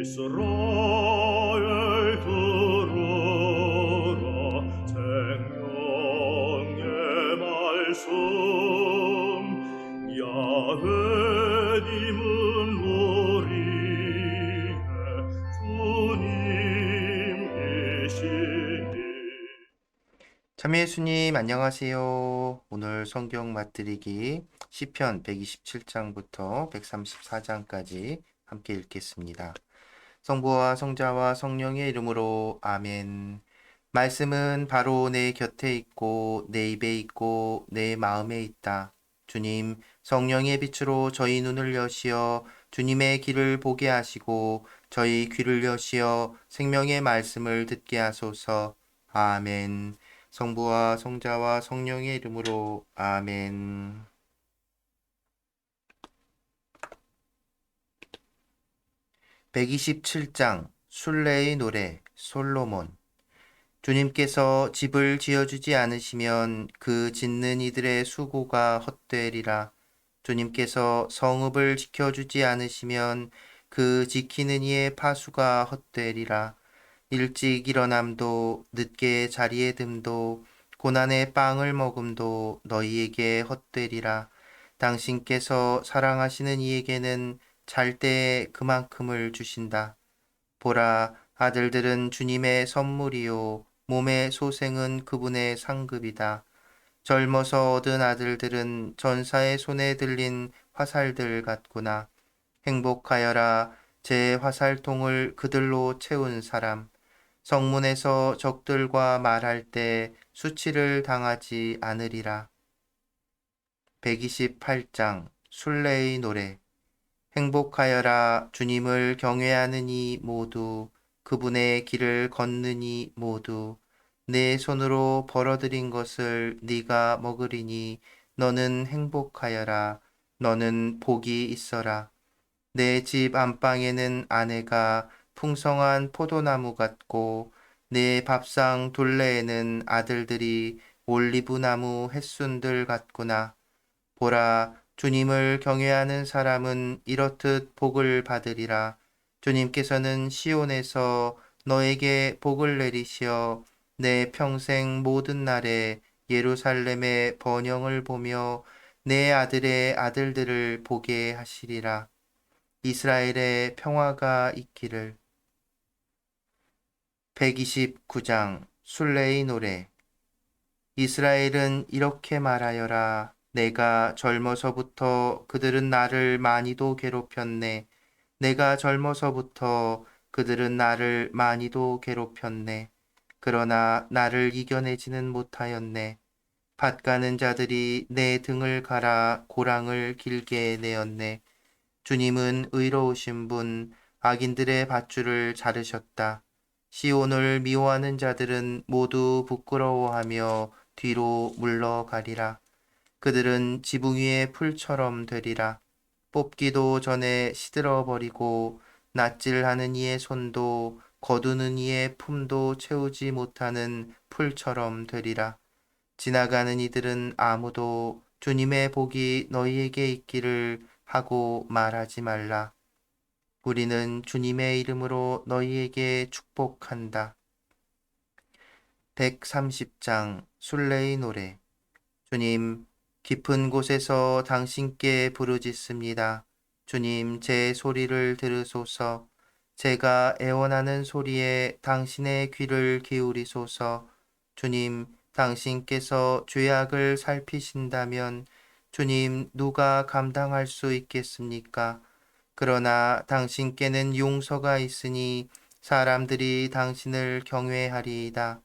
이스라엘 들으라 생명의 말씀 야훼님은 우리의 주님이시니. 참여 예수님 안녕하세요. 오늘 성경 맛들이기 시편 127장부터 134장까지 함께 읽겠습니다. 성부와 성자와 성령의 이름으로 아멘. 말씀은 바로 내 곁에 있고 내 입에 있고 내 마음에 있다. 주님, 성령의 빛으로 저희 눈을 여시어 주님의 길을 보게 하시고 저희 귀를 여시어 생명의 말씀을 듣게 하소서. 아멘. 성부와 성자와 성령의 이름으로 아멘. 127장 순례의 노래 솔로몬. 주님께서 집을 지어주지 않으시면 그 짓는 이들의 수고가 헛되리라. 주님께서 성읍을 지켜주지 않으시면 그 지키는 이의 파수가 헛되리라. 일찍 일어남도 늦게 자리에 듦도 고난의 빵을 먹음도 너희에게 헛되리라. 당신께서 사랑하시는 이에게는 잘 때에 그만큼을 주신다. 보라, 아들들은 주님의 선물이요 몸의 소생은 그분의 상급이다. 젊어서 얻은 아들들은 전사의 손에 들린 화살들 같구나. 행복하여라, 제 화살통을 그들로 채운 사람. 성문에서 적들과 말할 때 수치를 당하지 않으리라. 128장 순례의 노래. 행복하여라, 주님을 경외하는 이 모두, 그분의 길을 걷는 이 모두. 내 손으로 벌어들인 것을 네가 먹으리니 너는 행복하여라. 너는 복이 있어라. 내 집 안방에는 아내가 풍성한 포도나무 같고 내 밥상 둘레에는 아들들이 올리브나무 햇순들 같구나. 보라, 주님을 경외하는 사람은 이렇듯 복을 받으리라. 주님께서는 시온에서 너에게 복을 내리시어 내 평생 모든 날에 예루살렘의 번영을 보며 내 아들의 아들들을 보게 하시리라. 이스라엘의 평화가 있기를. 129장 순례의 노래. 이스라엘은 이렇게 말하여라. 내가 젊어서부터 그들은 나를 많이도 괴롭혔네. 내가 젊어서부터 그들은 나를 많이도 괴롭혔네. 그러나 나를 이겨내지는 못하였네. 밭 가는 자들이 내 등을 갈아 고랑을 길게 내었네. 주님은 의로우신 분, 악인들의 밧줄을 자르셨다. 시온을 미워하는 자들은 모두 부끄러워하며 뒤로 물러가리라. 그들은 지붕 위의 풀처럼 되리라. 뽑기도 전에 시들어버리고 낫질하는 이의 손도 거두는 이의 품도 채우지 못하는 풀처럼 되리라. 지나가는 이들은 아무도 주님의 복이 너희에게 있기를 하고 말하지 말라. 우리는 주님의 이름으로 너희에게 축복한다. 130장 순례의 노래. 주님, 깊은 곳에서 당신께 부르짖습니다. 주님, 제 소리를 들으소서. 제가 애원하는 소리에 당신의 귀를 기울이소서. 주님, 당신께서 죄악을 살피신다면 주님, 누가 감당할 수 있겠습니까? 그러나 당신께는 용서가 있으니 사람들이 당신을 경외하리이다.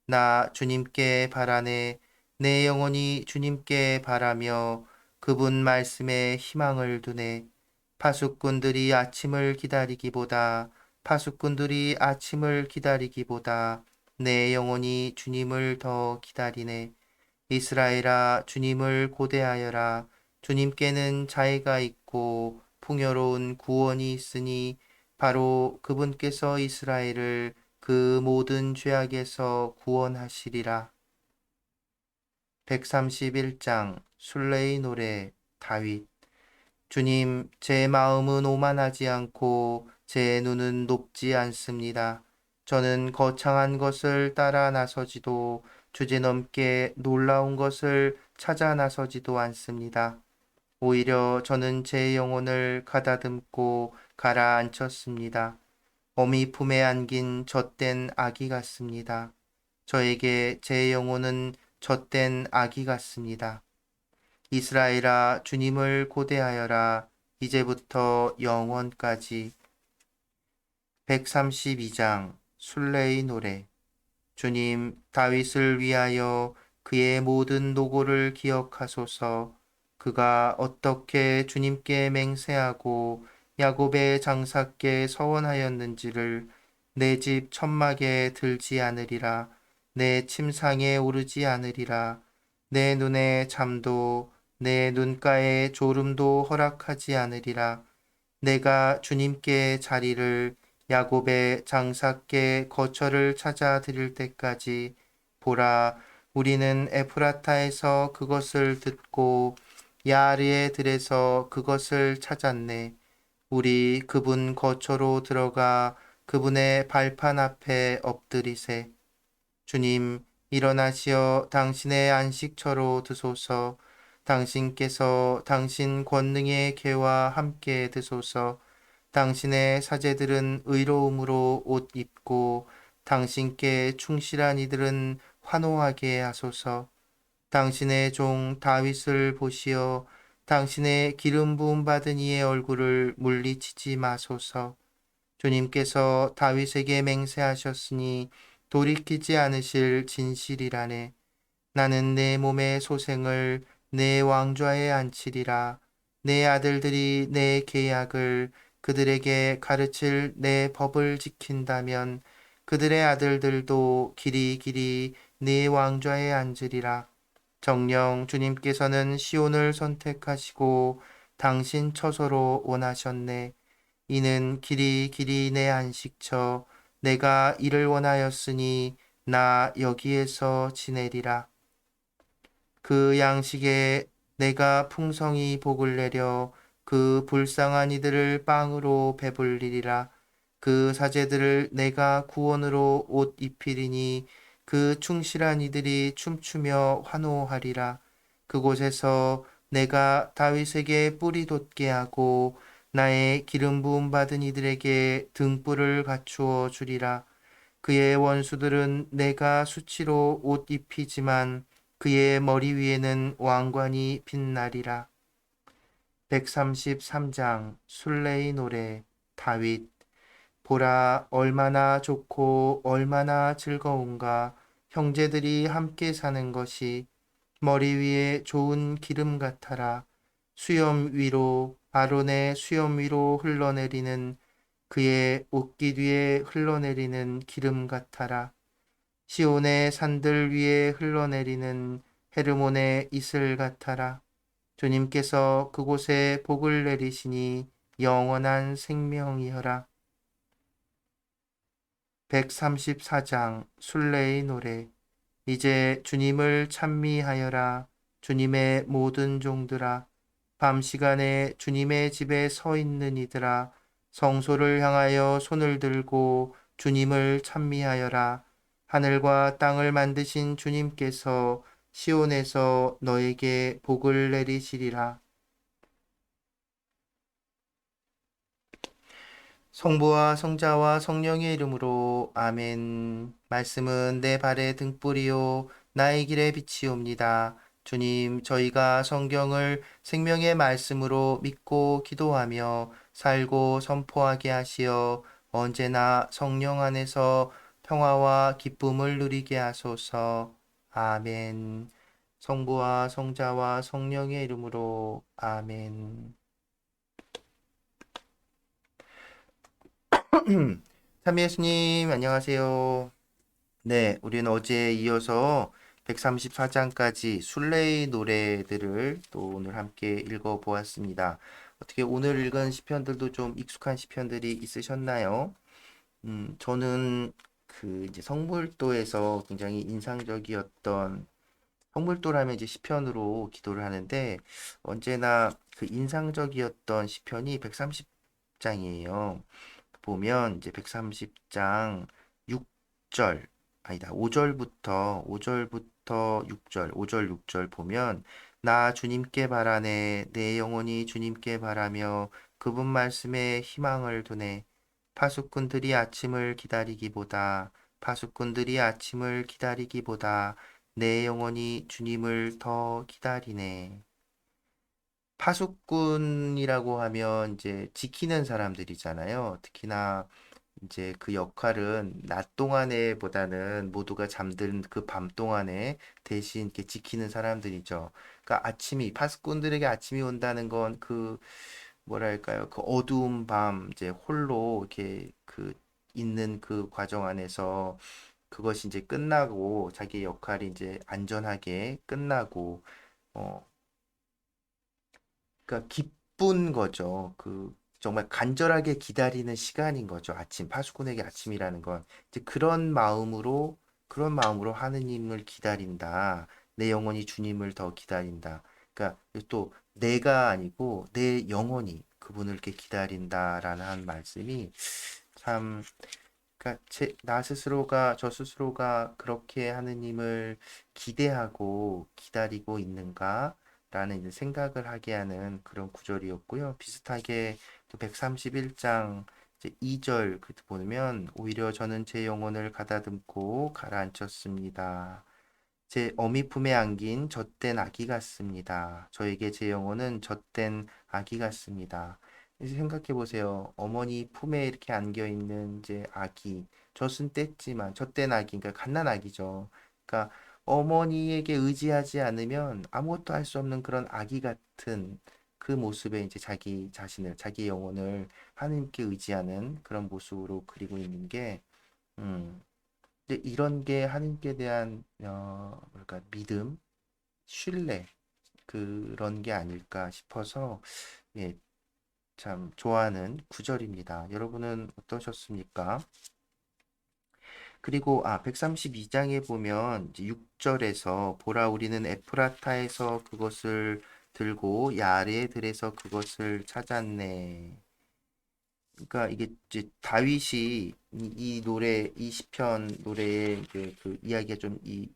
나 주님께 바라네. 내 영혼이 주님께 바라며 그분 말씀에 희망을 두네. 파수꾼들이 아침을 기다리기보다 파수꾼들이 아침을 기다리기보다 내 영혼이 주님을 더 기다리네. 이스라엘아, 주님을 고대하여라. 주님께는 자애가 있고 풍요로운 구원이 있으니 바로 그분께서 이스라엘을 그 모든 죄악에서 구원하시리라. 131장 순례의 노래 다윗. 주님, 제 마음은 오만하지 않고 제 눈은 높지 않습니다. 저는 거창한 것을 따라 나서지도 주제넘게 놀라운 것을 찾아 나서지도 않습니다. 오히려 저는 제 영혼을 가다듬고 가라앉혔습니다. 어미 품에 안긴 젖된 아기 같습니다. 저에게 제 영혼은 젖된 아기 같습니다. 이스라엘아, 주님을 고대하여라. 이제부터 영원까지. 132장 순례의 노래. 주님, 다윗을 위하여 그의 모든 노고를 기억하소서. 그가 어떻게 주님께 맹세하고 야곱의 장사께 서원하였는지를 내 집 천막에 들지 않으리라. 내 침상에 오르지 않으리라. 내 눈에 잠도 내 눈가에 졸음도 허락하지 않으리라. 내가 주님께 자리를 야곱의 장사께 거처를 찾아 드릴 때까지 보라, 우리는 에프라타에서 그것을 듣고 야르의 들에서 그것을 찾았네. 우리 그분 거처로 들어가 그분의 발판 앞에 엎드리세. 주님, 일어나시어 당신의 안식처로 드소서. 당신께서 당신 권능의 개와 함께 드소서. 당신의 사제들은 의로움으로 옷 입고 당신께 충실한 이들은 환호하게 하소서. 당신의 종 다윗을 보시어 당신의 기름 부음 받은 이의 얼굴을 물리치지 마소서. 주님께서 다윗에게 맹세하셨으니 돌이키지 않으실 진실이라네. 나는 내 몸의 소생을 내 왕좌에 앉히리라. 내 아들들이 내 계약을 그들에게 가르칠 내 법을 지킨다면 그들의 아들들도 길이길이 네 왕좌에 앉으리라. 정녕 주님께서는 시온을 선택하시고 당신 처소로 원하셨네. 이는 길이길이 내 안식처 내가 이를 원하였으니 나 여기에서 지내리라. 그 양식에 내가 풍성히 복을 내려 그 불쌍한 이들을 빵으로 배불리리라. 그 사제들을 내가 구원으로 옷 입히리니 그 충실한 이들이 춤추며 환호하리라. 그곳에서 내가 다윗에게 뿌리 돋게 하고 나의 기름 부음 받은 이들에게 등불을 갖추어 주리라. 그의 원수들은 내가 수치로 옷 입히지만 그의 머리 위에는 왕관이 빛나리라. 133장 순례의 노래. 다윗. 보라, 얼마나 좋고 얼마나 즐거운가. 형제들이 함께 사는 것이 머리 위에 좋은 기름 같아라. 수염 위로, 아론의 수염 위로 흘러내리는 그의 옷깃 위에 흘러내리는 기름 같아라. 시온의 산들 위에 흘러내리는 헤르몬의 이슬 같아라. 주님께서 그곳에 복을 내리시니 영원한 생명이여라. 134장 순례의 노래. 이제 주님을 찬미하여라. 주님의 모든 종들아. 밤 시간에 주님의 집에 서 있는 이들아. 성소를 향하여 손을 들고 주님을 찬미하여라. 하늘과 땅을 만드신 주님께서 시온에서 너에게 복을 내리시리라. 성부와 성자와 성령의 이름으로 아멘. 말씀은 내 발의 등불이요 나의 길의 빛이옵니다. 주님, 저희가 성경을 생명의 말씀으로 믿고 기도하며 살고 선포하게 하시어 언제나 성령 안에서 평화와 기쁨을 누리게 하소서. 아멘. 성부와 성자와 성령의 이름으로 아멘. 삼위 예수님, 안녕하세요. 네, 우리는 어제에 이어서 134장까지 순례의 노래들을 또 오늘 함께 읽어보았습니다. 어떻게 오늘 읽은 시편들도 좀 익숙한 시편들이 있으셨나요? 저는 그 이제 성물도에서 굉장히 인상적이었던 성물도라면 이제 시편으로 기도를 하는데 언제나 그 인상적이었던 시편이 130장이에요. 보면 이제 130장 6절 아니다. 5절부터 6절, 5절 6절 보면 나 주님께 바라네 내 영혼이 주님께 바라며 그분 말씀에 희망을 두네 파수꾼들이 아침을 기다리기보다 파수꾼들이 아침을 기다리기보다 내 영혼이 주님을 더 기다리네. 파수꾼이라고 하면 이제 지키는 사람들이잖아요. 특히나 이제 그 역할은 낮 동안에보다는 모두가 잠든 그 밤 동안에 대신 이렇게 지키는 사람들이죠. 그러니까 아침이 파수꾼들에게 아침이 온다는 건 그 뭐랄까요? 그 어두운 밤 이제 홀로 이렇게 그 있는 그 과정 안에서 그것이 이제 끝나고 자기의 역할이 이제 안전하게 끝나고 어 그러니까 기쁜 거죠. 그 정말 간절하게 기다리는 시간인 거죠. 아침, 파수꾼에게 아침이라는 건 이제 그런 마음으로 하느님을 기다린다. 내 영혼이 주님을 더 기다린다. 그러니까 또 내가 아니고 내 영혼이 그분을 이렇게 기다린다라는 한 말씀이 참 그러니까 저 스스로가 그렇게 하느님을 기대하고 기다리고 있는가라는 이제 생각을 하게 하는 그런 구절이었고요. 비슷하게 또 131장 이제 2절 그 보면 오히려 저는 제 영혼을 가다듬고 가라앉혔습니다. 제 어미 품에 안긴 젖된 아기 같습니다. 저에게 제 영혼은 젖된 아기 같습니다. 이제 생각해 보세요. 어머니 품에 이렇게 안겨 있는 이제 아기, 젖은 뗐지만 젖된 아기, 그러니까 갓난 아기죠. 그러니까 어머니에게 의지하지 않으면 아무것도 할 수 없는 그런 아기 같은 그 모습에 이제 자기 자신을, 자기 영혼을 하나님께 의지하는 그런 모습으로 그리고 있는 게, 음, 근데 이런 게 하나님께 대한 뭐랄까 믿음, 신뢰 그런 게 아닐까 싶어서 예, 참 좋아하는 구절입니다. 여러분은 어떠셨습니까? 그리고 132장에 보면 이제 6절에서 보라 우리는 에프라타에서 그것을 들고 야레 들에서 그것을 찾았네. 그러니까 이게 이제 다윗이 이 노래 이 시편 노래의 그 이야기가 좀이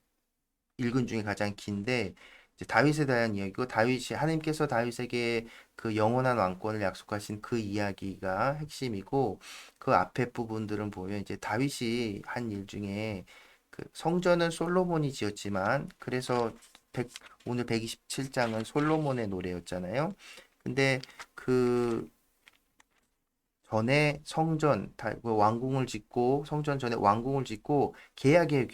읽은 중에 가장 긴데 이제 다윗에 대한 이야기고 다윗이 하나님께서 다윗에게 그 영원한 왕권을 약속하신 그 이야기가 핵심이고 그 앞에 부분들은 보면 이제 다윗이 한 일 중에 그 성전은 솔로몬이 지었지만 그래서 100, 오늘 127장은 솔로몬의 노래였잖아요. 근데 그 전에 그 왕궁을 짓고 성전 전에 왕궁을 짓고 계약의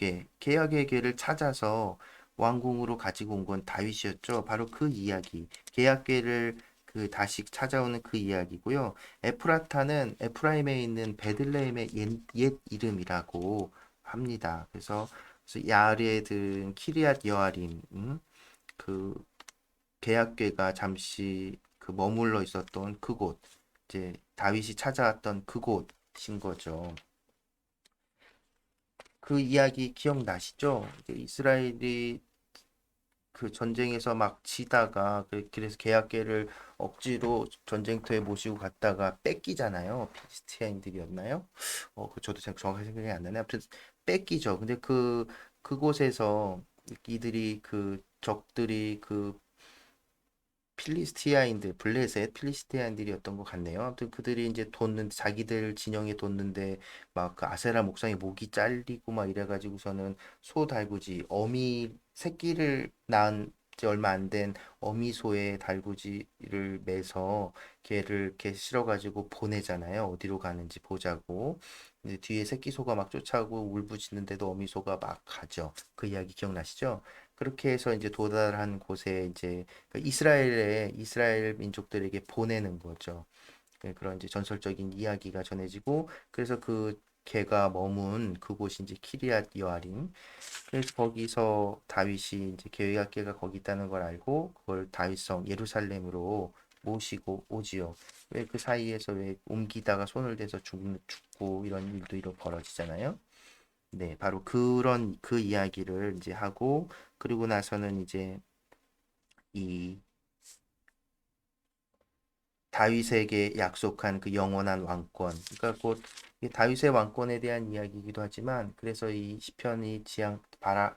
궤를 찾아서 왕궁으로 가지고 온 건 다윗이었죠. 바로 그 이야기, 계약궤를 그 다시 찾아오는 그 이야기고요. 에프라타는 에프라임에 있는 베들레헴의 옛 이름이라고 합니다. 그래서 야레든 키리앗 여아림, 그 계약궤가 잠시 그 머물러 있었던 그곳, 이제 다윗이 찾아왔던 그곳인 거죠. 그 이야기 기억나시죠? 이스라엘이 그 전쟁에서 막 지다가 그래서 계약궤를 억지로 전쟁터에 모시고 갔다가 뺏기잖아요. 필리스티아인들이었나요? 저도 정확하게 생각이 안 나네. 아무튼 뺏기죠. 근데 그곳에서 이들이 그 적들이 그 블레셋 필리스티아인들이었던 것 같네요. 아무튼 그들이 이제 자기들 진영에 뒀는데 막 그 아세라 목상에 목이 잘리고 막 이래가지고서는 소 달구지 새끼를 낳은 지 얼마 안 된 어미 소의 달구지를 매서 걔를 이렇게 실어가지고 보내잖아요. 어디로 가는지 보자고. 이제 뒤에 새끼 소가 막 쫓아오고 울부짖는데도 어미 소가 막 가죠. 그 이야기 기억나시죠? 그렇게 해서 이제 도달한 곳에 이제 그 이스라엘 민족들에게 보내는 거죠. 그런 이제 전설적인 이야기가 전해지고 그래서 그 걔가 머문 그곳이 이제 키리앗 여아림. 그래서 거기서 다윗이 이제 계약궤가 거기 있다는 걸 알고 그걸 다윗성 예루살렘으로 모시고 오지요. 왜 그 사이에서 왜 옮기다가 손을 대서 죽고 이런 일도 벌어지잖아요. 네, 바로 그런 그 이야기를 이제 하고 그리고 나서는 이제 이 다윗에게 약속한 그 영원한 왕권. 그러니까 곧 다윗의 왕권에 대한 이야기이기도 하지만 그래서 이 시편이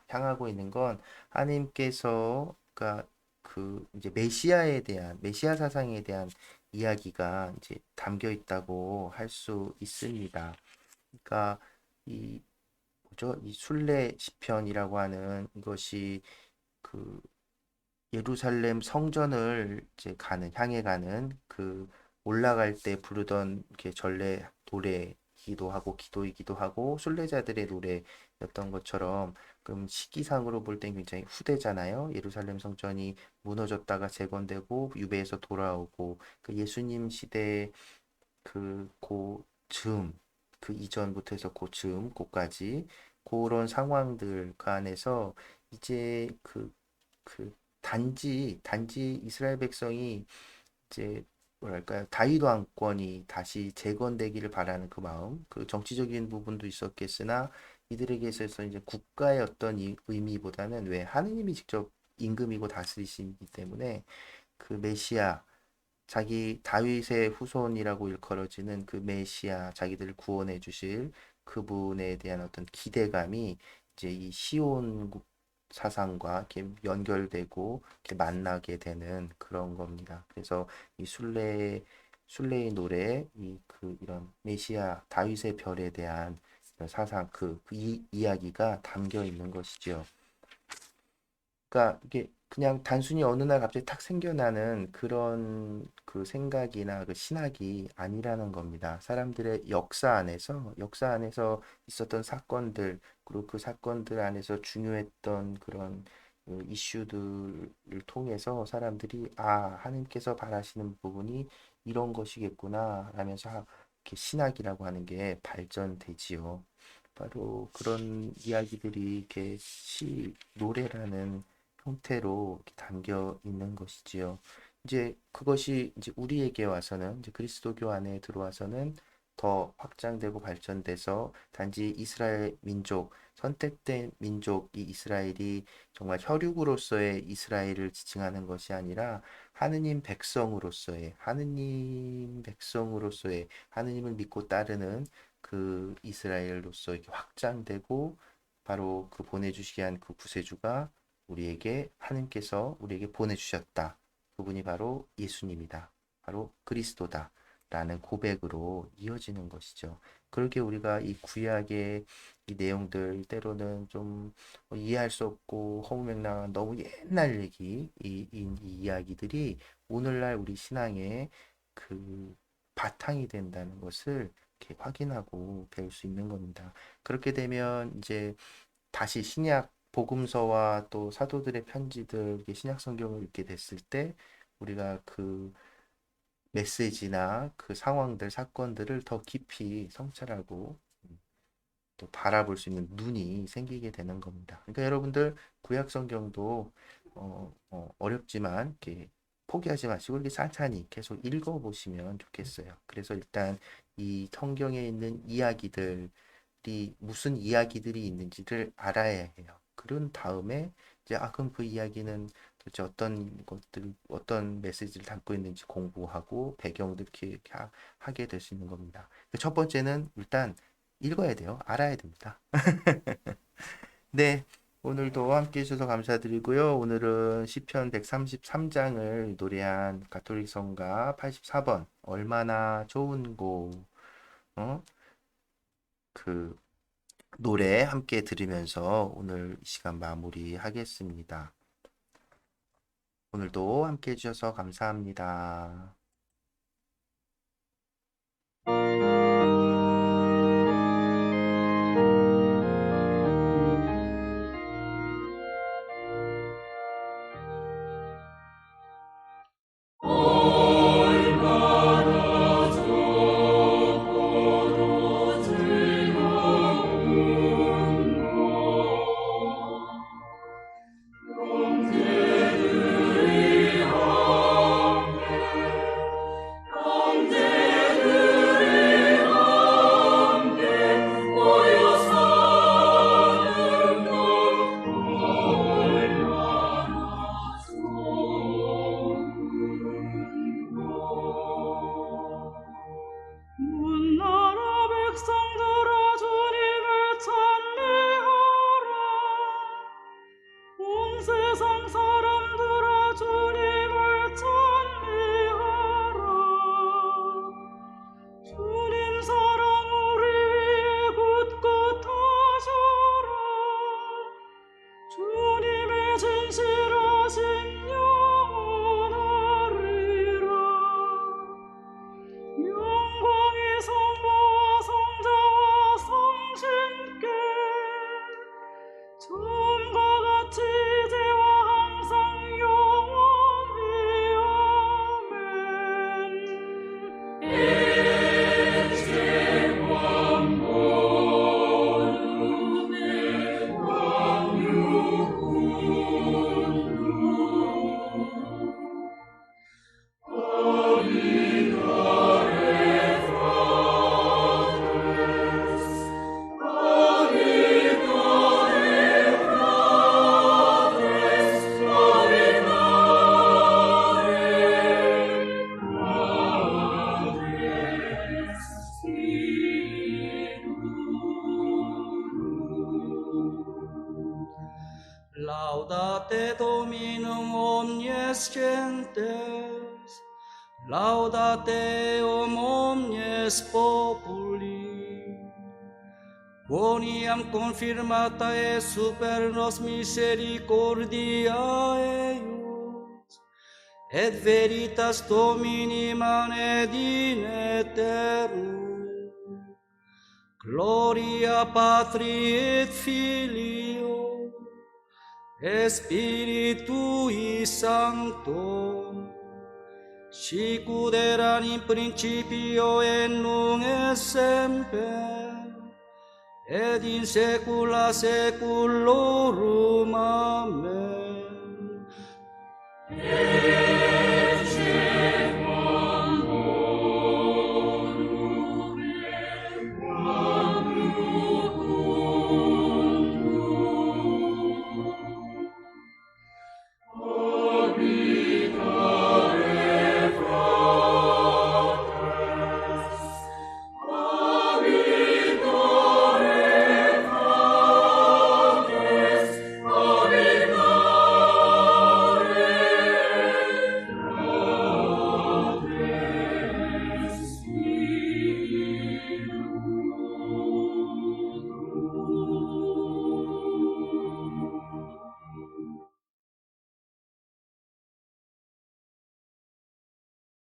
향하고 있는 건 하나님께서 그러니까 그 이제 메시아에 대한 메시아 사상에 대한 이야기가 이제 담겨 있다고 할 수 있습니다. 그러니까 이 뭐죠? 이 순례 시편이라고 하는 이것이 그 예루살렘 성전을 이제 향해 가는 그 올라갈 때 부르던 이렇게 전래 노래이기도 하고 기도이기도 하고 순례자들의 노래였던 것처럼 그럼 시기상으로 볼 땐 굉장히 후대잖아요. 예루살렘 성전이 무너졌다가 재건되고 유배해서 돌아오고 그 예수님 시대 그 그 이전부터 해서 고까지 그런 상황들 그 안에서 이제 단지 이스라엘 백성이 이제 뭐랄까요 다윗 왕권이 다시 재건되기를 바라는 그 마음, 그 정치적인 부분도 있었겠으나 이들에게 있어서 이제 국가의 어떤 의미보다는 왜 하느님이 직접 임금이고 다스리시기 때문에 그 메시아 자기 다윗의 후손이라고 일컬어지는 그 메시아 자기들을 구원해 주실 그분에 대한 어떤 기대감이 이제 이 시온 사상과 이렇게 연결되고 이렇게 만나게 되는 그런 겁니다. 그래서 이 순례의 노래에 이런 메시아 다윗의 별에 대한 사상 이 이야기가 담겨 있는 것이죠. 그러니까 이게 그냥 단순히 어느 날 갑자기 탁 생겨나는 그런 그 생각이나 그 신학이 아니라는 겁니다. 사람들의 역사 안에서 있었던 사건들, 그리고 그 사건들 안에서 중요했던 그런 이슈들을 통해서 사람들이 하나님께서 바라시는 부분이 이런 것이겠구나 라면서 이렇게 신학이라고 하는 게 발전되지요. 바로 그런 이야기들이 이렇게 노래라는 형태로 이렇게 담겨 있는 것이지요. 이제 그것이 이제 우리에게 와서는 이제 그리스도교 안에 들어와서는 더 확장되고 발전돼서 단지 이스라엘 민족, 선택된 민족이 이스라엘이 정말 혈육으로서의 이스라엘을 지칭하는 것이 아니라 하느님 백성으로서의 하느님을 믿고 따르는 그 이스라엘로서 이렇게 확장되고 바로 그 보내주시게 한 그 구세주가 하나님께서 우리에게 보내주셨다. 그분이 바로 예수님이다. 바로 그리스도다. 라는 고백으로 이어지는 것이죠. 그렇게 우리가 이 구약의 이 내용들 때로는 좀 이해할 수 없고 허무맹랑한 너무 옛날 이 이야기들이 오늘날 우리 신앙의 그 바탕이 된다는 것을 이렇게 확인하고 배울 수 있는 겁니다. 그렇게 되면 이제 다시 신약 복음서와 또 사도들의 편지들, 신약 성경을 읽게 됐을 때 우리가 그 메시지나 그 상황들, 사건들을 더 깊이 성찰하고 또 바라볼 수 있는 눈이 생기게 되는 겁니다. 그러니까 여러분들 구약 성경도 어렵지만 이렇게 포기하지 마시고 이렇게 찬찬히 계속 읽어보시면 좋겠어요. 그래서 일단 이 성경에 있는 이야기들이 무슨 이야기들이 있는지를 알아야 해요. 그런 다음에 이제 그럼 그 이야기는 도대체 어떤 메시지를 담고 있는지 공부하고 배경들 이렇게 하게 될 수 있는 겁니다. 첫 번째는 일단 읽어야 돼요. 알아야 됩니다. 네, 오늘도 함께 해주셔서 감사드리고요. 오늘은 시편 133장을 노래한 가톨릭 성가 84번 얼마나 좋은고 그 노래 함께 들으면서 오늘 이 시간 마무리하겠습니다. 오늘도 함께 해주셔서 감사합니다. 처음과 같이 이제와 항상 영원히 아멘. Laudate Dominum omnes gentes, laudate omnes populi. Quoniam confirmata est super nos misericordia eius, et veritas Domini manet in aeternum. Gloria Patri et Filio, Spiritui Sancto, sic ut erat in principio et nunc et semper, et in saecula saeculorum. Amen. Ecce